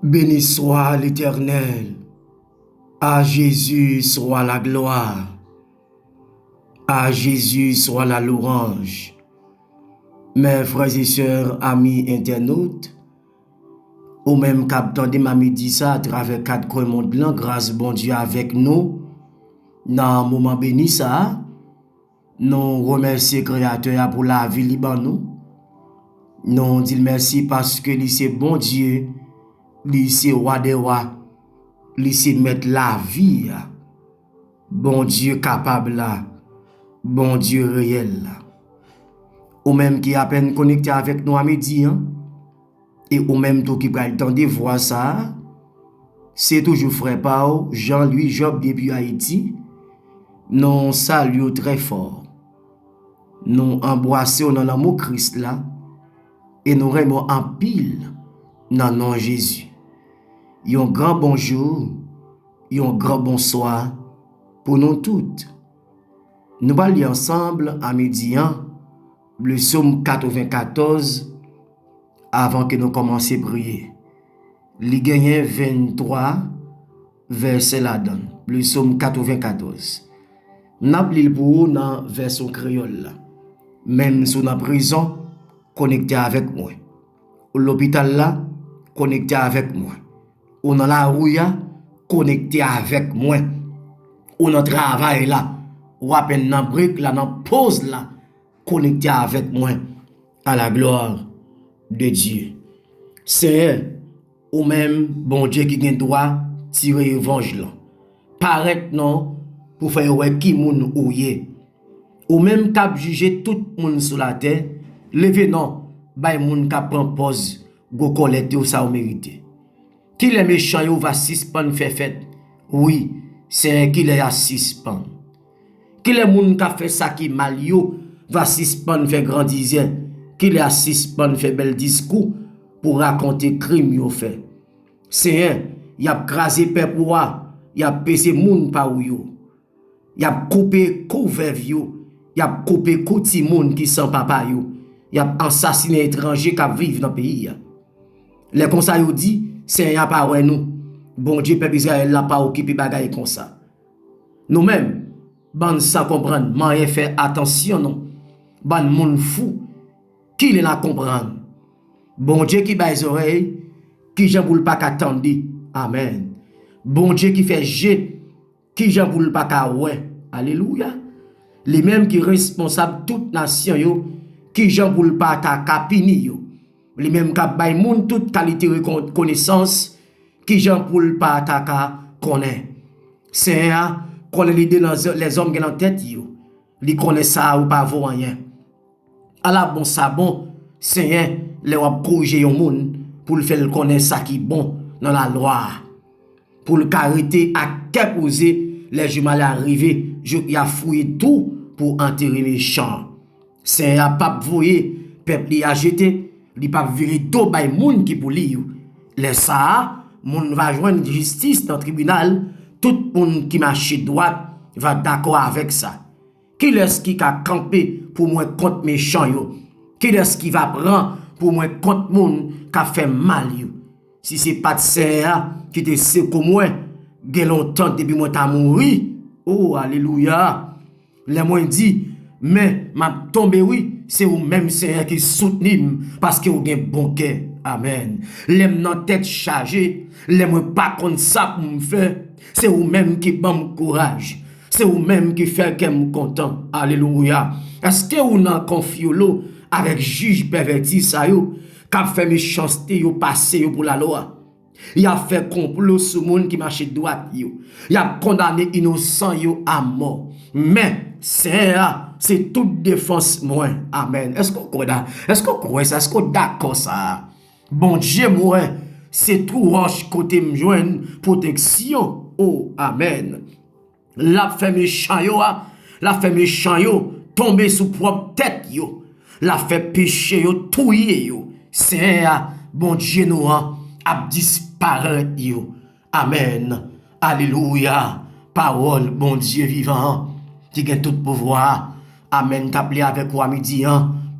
Béni soit l'Éternel, à Jésus soit la gloire, à Jésus soit la louange. Mes frères et sœurs, amis internautes, ou même captant de ma midi ça à travers quatre coins monde blanc, grâce bon Dieu avec nous, dans un moment béni ça, nous remercions Créateur pour la vie liban nous. Nous disons merci parce que c'est bon Dieu, c'est roi des rois, c'est mettre la vie, bon Dieu capable là, bon Dieu réel là. Ou même qui à peine connecté avec nous à midi, hein? Et ou même tout qui va le temps de voir ça, c'est toujours frère Pao, Jean-Louis Job depuis Haïti. Nous saluons très fort. Nous embrassons dans l'amour Christ là et nous remettons en pile dans le nom de Jésus. Un grand bonjour, un grand bonsoir pour nous toutes. Nous allons lire ensemble à midi le psaume 94 avant que nous commencions à prier. Il gagne 23 versets là-dedans. Le psaume 94. Nous allons pour vous dans la version créole. Même si nous en prison, connecté avec moi. Ou l'hôpital là, connecté avec moi. Ou dans la rue, connecté avec moi. Ou dans le travail là, ou à peine dans le brique là, dans la pause là, connecté avec moi à la gloire de Dieu. C'est ou même bon Dieu qui a droit tirer évangile là. Paraître non pour faire ouais qui moun ou yé. Ou même cap juger tout moun sur la terre, lever non, bay moun cap prend pause, go collecte ou ça ou mérité. Qui les méchants yo va suspendre faire fête. Oui, c'est qui les a suspendre. Qui les moun ka fait ça qui mal yo va suspendre faire grandisien. Qui les a suspendre faire bel discours pour raconter crime yo fait. C'est y a crasé peuple y a pesé moun pa ou yo. Y a coupé couverve yo. Y a coupé kouti moun qui sans papa yo. Y a assassiné étranger qui vivent dans le pays. Les conseils yo dit c'est y a pas ouais nous. Bon Dieu peuple Israël n'a pas occupé bagaille comme ça. Nous-mêmes, ban sans comprendre, man fait attention non. Ban moun fou qui les la comprendre. Bon Dieu qui baise oreilles, qui j'en boule pas qu'attendre. Amen. Bon Dieu qui fait jet, qui j'en boule pas qu'à ouais. Alléluia. Les mêmes qui responsable toute nation yo, qui j'en boule pas qu'à capini yo. Les mêmes qui bay moun toute qualité de connaissance, qui j'en boule pas qu'à connaît. C'est un connaît l'idée dans les hommes qui dans tête yo. Li connaît ça ou pas vaut rien. À la bon ça bon, c'est un les wap corriger yon moun pour le faire connaître ça qui bon dans la loi. Pour le carité à quel poser les jumelles arriver, il a fouillé tout pour enterrer les champs. C'est un pape voyé, peuple li a jeté, li pape viré do bay moun qui pour li. Les ça, moun va joindre justice dans le tribunal, tout moun qui marche droite va d'accord avec ça. Qui est-ce qui a campé pour moi contre méchant yo? Qui est-ce qui va prendre pour moi contre moun qui a fait mal yo? Si c'est pas de ça qui te sait comme moi, gen longtemps depuis moi t'a mouri. Oh alléluia. Les moins dit mais m'a tombé oui, c'est ou même Seigneur qui soutenu parce que ou gen bon cœur. Amen. L'aime nan tête chargée, l'aime pas contre ça pour me faire, c'est ou même qui bam courage. C'est ou même qui fait qu'elle content. Alléluia. Est-ce que ou nan confiolo avec juge perverti ça yo, qu'a fait méchanceté yo passer yo pour la loi. Il a fait complot sur monde qui marche droite yo. Il a condamné innocent yo à mort. Mais c'est toute défense moi. Amen. Est-ce qu'on croit? Est-ce qu'on croit ça? Est-ce qu'on d'accord ça? Bon Dieu moi, c'est tout roche côté me joindre protection. Oh amen. La fait méchant yo, tomber sous propre tête yo. La fait péché yo, touyer yo. C'est bon Dieu nous a disparaître yo. Amen. Alléluia. Parole bon Dieu vivant qui a tout pouvoir. Amen. T'appelez avec moi midi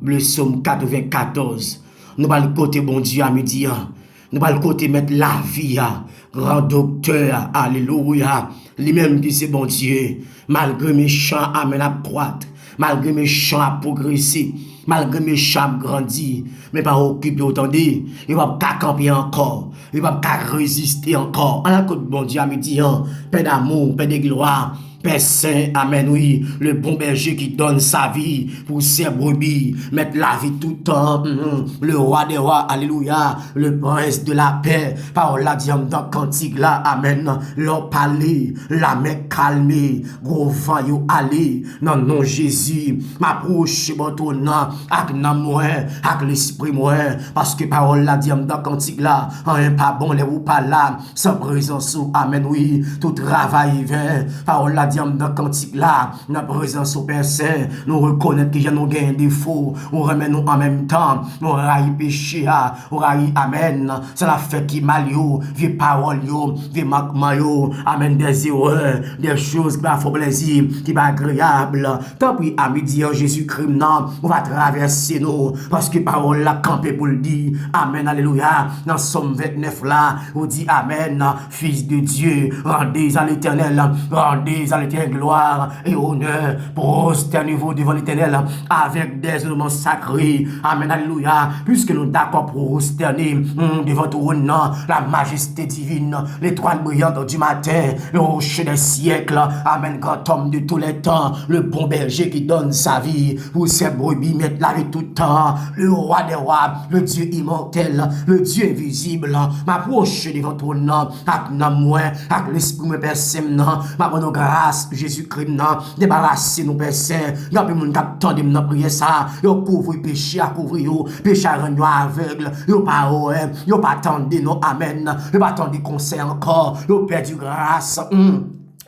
le psaume 94. Nous allons côté bon Dieu à midi nous allons côté mettre la vie, grand docteur, alléluia, lui-même qui c'est bon Dieu, malgré mes champs, amen, à croître, malgré mes champs à progresser, malgré mes champs à grandir, mais pas occupé autant de, il va pas camper encore, il va pas résister encore. En la côte bon Dieu, à midi, paix d'amour, paix de gloire, Père Saint, amen, oui, le bon berger qui donne sa vie pour ses brebis, mettre la vie tout le temps, le roi des rois, alléluia, le prince de la paix, parole la diam dans cantique là, amen, l'on parler, la main calmée, gros vent yo aller, non Jésus, m'approche bon ton nom, avec nan moi, avec l'esprit moi, parce que parole la diam dans cantique là, rien pas bon, les ou pas là, sans présence, amen, oui, tout travail vient, parole la dans cantique là, la présence au Père Saint, nous reconnaître que nous gagnons des défauts, on remet nous en même temps, nous raille péché, on raille amen, c'est la fête qui mal yo, vieux paroles yo, vieux manquements yo, amen des erreurs, des choses qui font plaisir, qui sont agréables, tant pis à midi en Jésus-Christ, non, on va traverser nous, parce que parole la campé pour le dire, amen, alléluia, dans Somme 29 là, on dit amen, fils de Dieu, rendez à l'éternel, rendez à l'éternel gloire et honneur, prosternez-vous devant l'éternel avec des éléments sacrés, amen, alléluia, puisque nous d'accord prosterner devant ton nom, la majesté divine, l'étoile brillante du matin, le rocher des siècles, amen, grand homme de tous les temps, le bon berger qui donne sa vie pour ses brebis, mettre la vie tout le temps, le roi des rois, le Dieu immortel, le Dieu invisible, m'approche devant ton nom, avec moi, avec l'esprit me personne, ma bonne grâce, Jésus-Christ, débarrassez nous, Père Saint. Il y a plus de monde qui attend de nous prier ça. Yo couvre péché, à couvrir, péché à rendre aveugle. Yo pas yo pas attendre non, amen. Yo pas attendre conseil encore. Yo perdu grâce.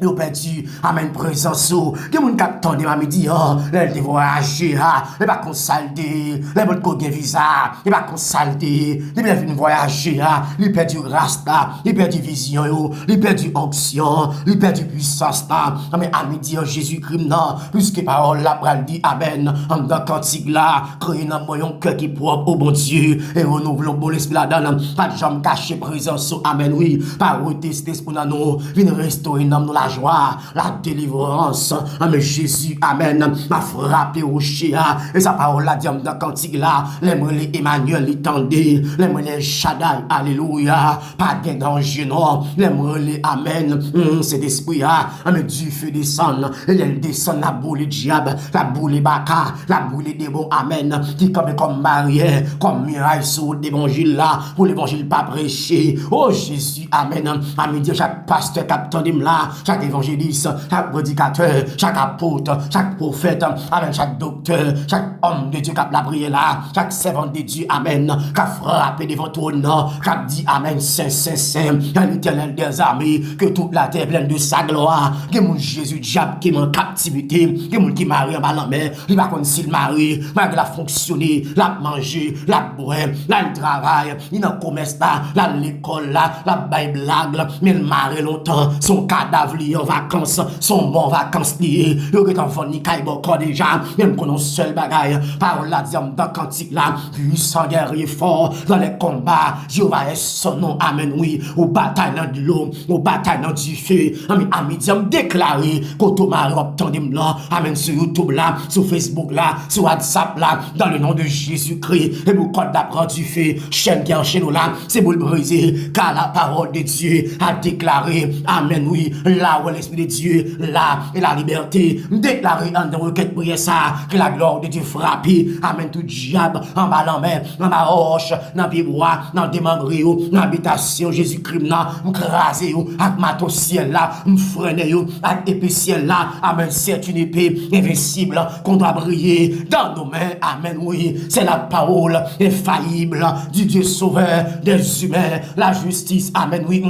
Yo perdu, amen, présence. Que moun kap tande ma midi, les voyager, les pas consalter, les bonnes ko gen visa, les pas consalter, les bien vinn voyager, les perdu grâce là, les perdu vision yo, les perdu onction, les perdu puissance là. Amen, à midi Jésus-Christ non, puisque parole la pral dit amen, en dans cantique là, créer dans moi un cœur qui propre au bon Dieu et renouvelons bon esprit là dedans, pas de jambe cacher présence, amen, oui, pas retester pour nous, vinn restaurer dans nous la joie, la délivrance, amen, Jésus, amen, m'a frappé au chien, et sa parole la dit dans cantique là, les Emmanuel, les tendez, les Shaddai, alléluia, pas de danger, non, les amen, cet esprit, amen, du feu descend, et elle descend la boule du diable, la boule baka, la boule des bons, amen, qui comme barrière, comme muraille sur l'évangile là, pour l'évangile pas prêché, oh Jésus, amen, amen, Dieu, chaque pasteur capteur là, chaque évangéliste, chaque prédicateur, chaque apôtre, chaque prophète, amen, chaque docteur, chaque homme de Dieu qui a la prière là, chaque servant de Dieu, amen, qui a frappé devant ton nom, qui a dit amen, Saint, Saint, Saint, l'éternel des armées, que toute la terre pleine de sa gloire, que mon Jésus diable qui est en captivité, que mon qui marie en bas la mer, il va comme s'il marie, malgré la fonctionner, la manger, la boire, la travail, il en commerce là, la l'école là, la baille blague, mais il marie longtemps, son cadavre en vacances, son bon vacances liées, le que t'en font ni caille encore déjà, même qu'on a seul bagaille, parole la diam dans cantique là, puissant guerrier fort, dans les combats, Jéhovah est son nom, amen, oui, aux batailles dans de l'eau, aux batailles dans du feu, amen, amen, diam déclaré, qu'au mari obtendez là, amen, sur YouTube là, sur Facebook là, sur WhatsApp là, dans le nom de Jésus-Christ, et vous code d'apprendre du feu, chaîne qui enchaîne là, c'est pour le briser, car la parole de Dieu a déclaré, amen, oui, là où l'Esprit de Dieu, là, et la liberté, déclarer en de requête prière ça, que la gloire de Dieu frappe, amen, tout diable, en bas en mer, en bas roche, dans les bois, dans des membres, dans l'habitation, Jésus-Christ, m'craser, avec maton ciel là, m'freiner, avec épée ciel là, amen, c'est une épée invincible, qu'on doit briller dans nos mains, amen, oui, c'est la parole infaillible du Dieu sauveur des humains, la justice, amen, oui,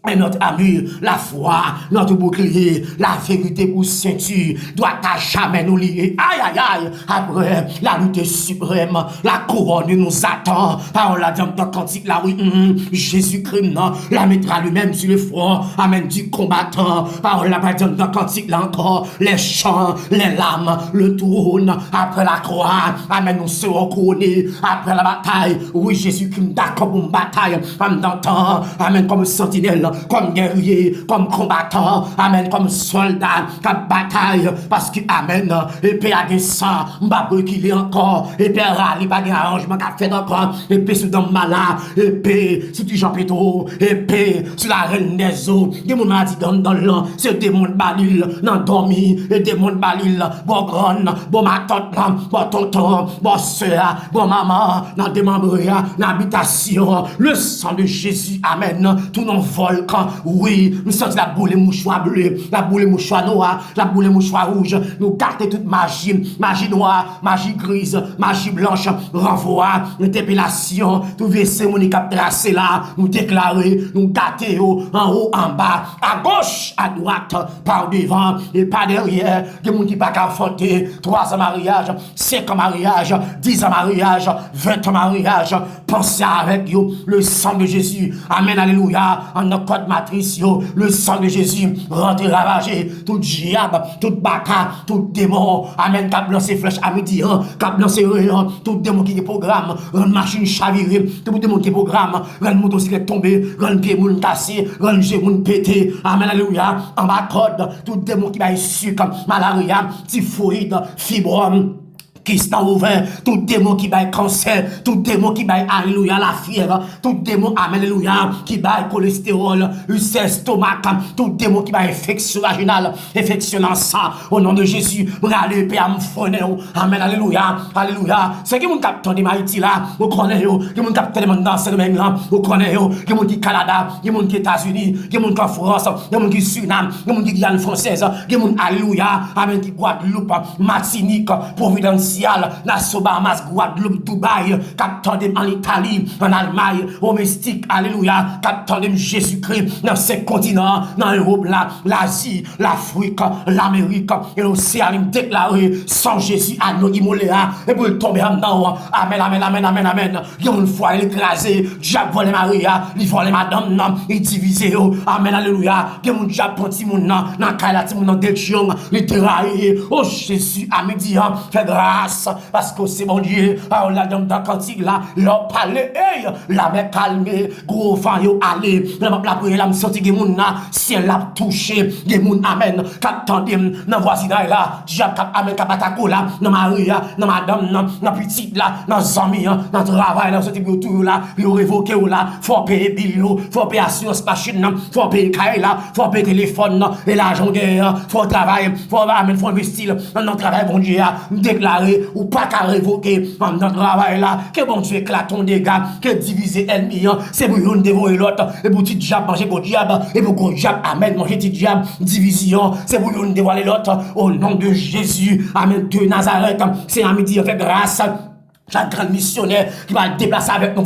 et notre armure, la foi, notre bouclier, la vérité pour ceinture, doit à jamais nous lier. Aïe, aïe, aïe. Après, la lutte suprême, la couronne nous attend. Parole la dame dans cantique, là, oui, Jésus-Christ, non, la mettra lui-même sur le front. Amen, du combattant. Parole la dame dans cantique, là encore, les chants, les lames, le trône, après la croix. Amen, nous serons couronnés. Après la bataille, oui, Jésus-Christ, d'accord pour une bataille. En même temps, amen, comme sentinelle, comme guerrier, comme combattant, amen, comme soldat, comme bataille, parce que, amen, épée à des sangs, m'babou qu'il est encore, épée râle, pas d'arrangement qu'a fait encore, épée sur dans malade, épée sur du Jean Pétro, épée sur la reine des eaux, des moun a dit dans l'an, c'est des moun balil, nan dormi, et des moun balil, bon grand, bon ma tante, bon tonton, bon soeur, bon maman, nan démembré, nan habitation, le sang de Jésus, amen, tout non volcan, oui, nous sentons la boule mouchoir bleu, la boule mouchoir noir, la boule mouchoir rouge, nous gardons toute magie, magie noire, magie grise, magie blanche, renvoi, interpellation, tout verset mon cap tracé là, nous déclarer, nous gâter en haut, en bas, à gauche, à droite, par devant et par derrière, des gens qui pas qu'à affronter 3 ans mariage, 5 ans mariage, 10 ans mariage, 20 ans mariage, pensez avec vous, le sang de Jésus, amen, alléluia, en notre code matrice, le sang de Jésus, rentre ravager tout diable, tout baka, tout démon, amen, cap lancer flèche à midi, cap lancer rayon, tout démon qui est programme, rend machine chavirée, tout démon qui est programme, rend motocyclette tombée, rend pied moun cassé, rend jeu moun pété, amen, alléluia, en bas code, tout démon qui va sucre, malaria, typhoïde, fibrome, qui sont ouvert, tout démon qui baille cancer, tout démon qui baille alléluia la fièvre, tout démon alléluia qui baille cholestérol, ulcère stomac, tout démon qui baille infection vaginale, infection dans ça, au nom de Jésus, râler paix à m'fronner, amen, alléluia, alléluia. C'est qui mon capteur de Haïti là, vous connaissez, qui mon capteur de danser de même là, vous connaissez, qui mon qui Canada, qui mon qui États-Unis, qui mon qui France, qui mon qui Suriname, qui mon qui Guyane française, qui mon alléluia, amen, qui Guadeloupe, Martinique, Providence, Nassau, Bahamas, Guadeloupe, Dubaï, captain en Italie, en Allemagne, au Mystique, alléluia, captain Jésus-Christ, dans ces continents, dans l'Europe, l'Asie, l'Afrique, l'Amérique, et l'océan, déclaré, sans Jésus, à nous immoler, et pour tomber en dedans, amen, amen, amen, amen, amen, il y a une fois écrasé, diable volé Maria, il volé madame, il divisé, amen, alléluia, il y a un diable petit moun, dans Kaila, petit moun, dans Delchion, il déraillé, oh Jésus, à midi, fait grâce, parce que c'est mon Dieu, alors la dame dans cantique là, leur parler, hey, la mer calmée, gros vent yo allé, la prière là, me senti que moun là, ciel l'a touché, des moun amen, qu'attendem, dans voisinage là, diable cap amen, kapatako là, dans Maria, dans madame, dans petite là, dans zami, dans travail là, senti autour là, yo révoqué là, faut payer bill, faut payer assurance machine, faut payer caille là, faut payer téléphone, et l'argent guerre, faut travailler, faut amen, faut investir dans notre travail, bon Dieu, déclarer ou pas qu'à révoquer en notre travail là, que bon Dieu éclate ton dégât, que diviser ennemi, c'est pour une dévorer l'autre, et pour petit diable manger pour diable, et pour gros diable, amen, manger petit diable, division, c'est pour une dévoiler l'autre, au nom de Jésus, amen, de Nazareth, c'est à midi, avec grâce. Chaque grand missionnaire qui va déplacer avec nous,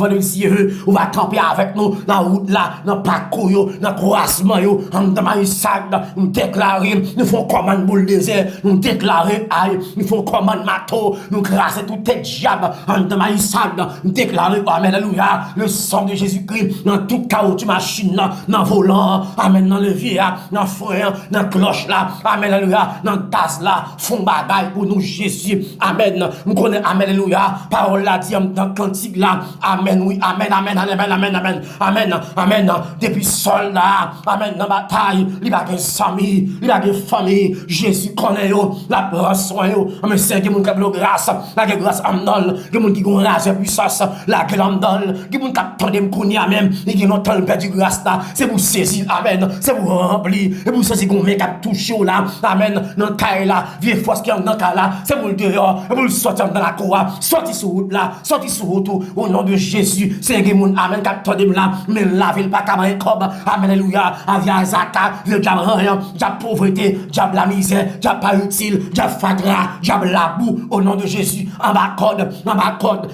ou va camper avec nous dans la route là, dans le parcours, dans le croissement, dans le sac, nous déclarer, nous faisons commande boule désert, nous déclarer aïe, nous faisons commande mato, nous crasser tout tes diable, dans le sac, nous déclarer, amen, alléluia, le sang de Jésus-Christ, dans tout chaos de machine, dans le volant, amen, dans le levier, dans le frein, dans la cloche là, amen, alléluia, dans le gaz là, font bagaille pour nous, Jésus, amen, nous connaissons, amen, alléluia. Parole là dit dans le cantique là, amen, oui, amen, amen, amen, amen, amen, amen, amen, depuis soldat, amen, dans la bataille, il va avoir famille, il va avoir famille, Jésus connaît yo, la prend soin yo, amen, c'est qui moun qui a grâce, la grâce en donne, qui moun qui a rage puissance, la grâce en donne, qui moun qui a tendé m'kounia même, et qui n'ont pas perdu grâce là, c'est pour saisir, amen, c'est pour remplir, et pour saisir qu'on met qui a touché là, amen, dans le caille là, vieille force qui est dans le caille là, c'est pour le dehors, et pour le sortir dans la cour, sortir sur route là, sorti sur route au nom de Jésus. C'est que mon amen cap tendez là, mais laver pas comme un cob. Amen alléluia. Avia zaka, le diable rien, diable pauvreté, diable la misère, diable pas utile, diable fatra, diable la boue au nom de Jésus. En bas code,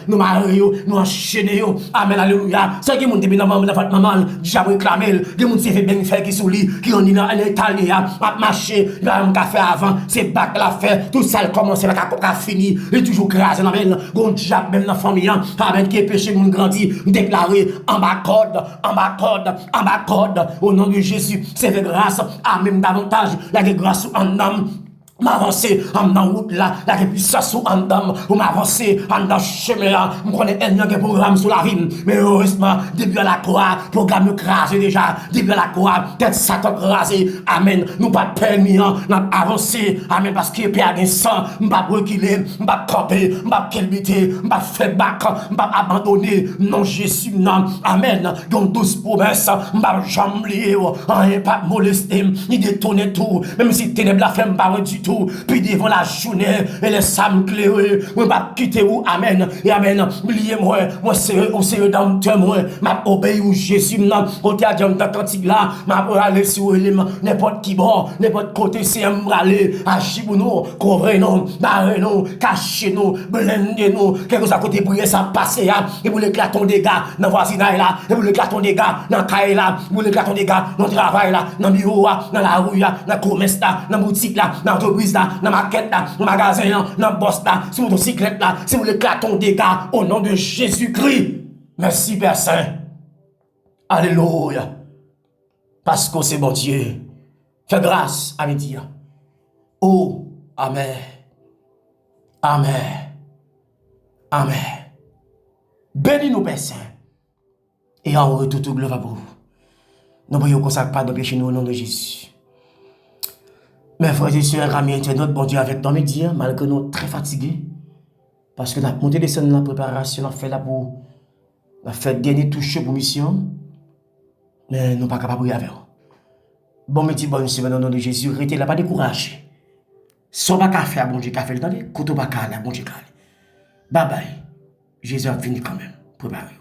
nous marions, nous enchaînons. Amen alléluia. C'est que mon début dans votre maman, diable réclamer, que mon s'est fait bien faire qui sous lit, qui on est dans l'Italie, a marché, il a un café avant, c'est bac la fait, tout ça commence à fini, et toujours grâce dans même, gon diable même dans la famille, amen qui est péché mon grandi, déclaré en bas code, au nom de Jésus, c'est de grâce, amen davantage, la grâce en homme. M'avancer en route là, la puissance en dame, ou m'avancer en chemin là, je connais un programme sur la rime, mais heureusement, début à la croix, programme crasé déjà, début à la croix, tête Satan crasé, amen, nous pas permis, nous avancer, amen, parce que Père a sang, nous pas reculer, nous pas camper, nous pas kelbiter, nous pas faire bac, nous pas abandonner, non Jésus, non, amen, donc 12 promesses, nous pas jamais oublier, rien pas molester, ni détourner tout, même si ténèbres la fait pas du tout. Puis devant la journée et les samedi claireux, on va quitter où, amen, et amen, oubliez-moi, moi c'est dans le temps, moi, m'a obéi ou Jésus, non, au théâtre dans cantique là, m'a aller sur n'importe qui bord, n'importe côté, c'est un aller, agir pour nous, couvrir nous, barrer nous, cacher nous, blender nous, quelque chose à côté pour ça passer, et pour l'éclaton des gars, dans le voisinage là, et pour l'éclaton des gars, dans le cahier là, pour l'éclaton des gars, dans le travail là, dans le bureau là, dans la rue là, dans le commerce là, dans la boutique là, dans l'entreprise là, dans la maquette là, dans le magasin là, dans le boss là, sur motocyclette là, c'est pour l'éclaton des gars, au nom de Jésus-Christ. Merci Père Saint. Alléluia. Parce que c'est bon Dieu. Fais grâce à midi. Oh, Amen. Amen. Amen. Bénis-nous, Père Saint. Et en retour, tout gloire pour vous. Nous prions qu'on s'accorde de péché nous au nom de Jésus. Mes frères et sœurs, amis internautes, bon Dieu avec nous midi, malgré nous très fatigués. Parce que nous avons monté des scènes dans la préparation, nous avons fait là pour nous faire dernier touche pour mission. Mais nous ne sommes pas capables de avec vous. Bon midi, bonne semaine au nom de Jésus. Restez là, pas découragés. Si on ne peut pas faire, bon Dieu, café le temps, quand on ne peut pas faire, bon Dieu, bye bye. Jésus a fini quand même. Préparez.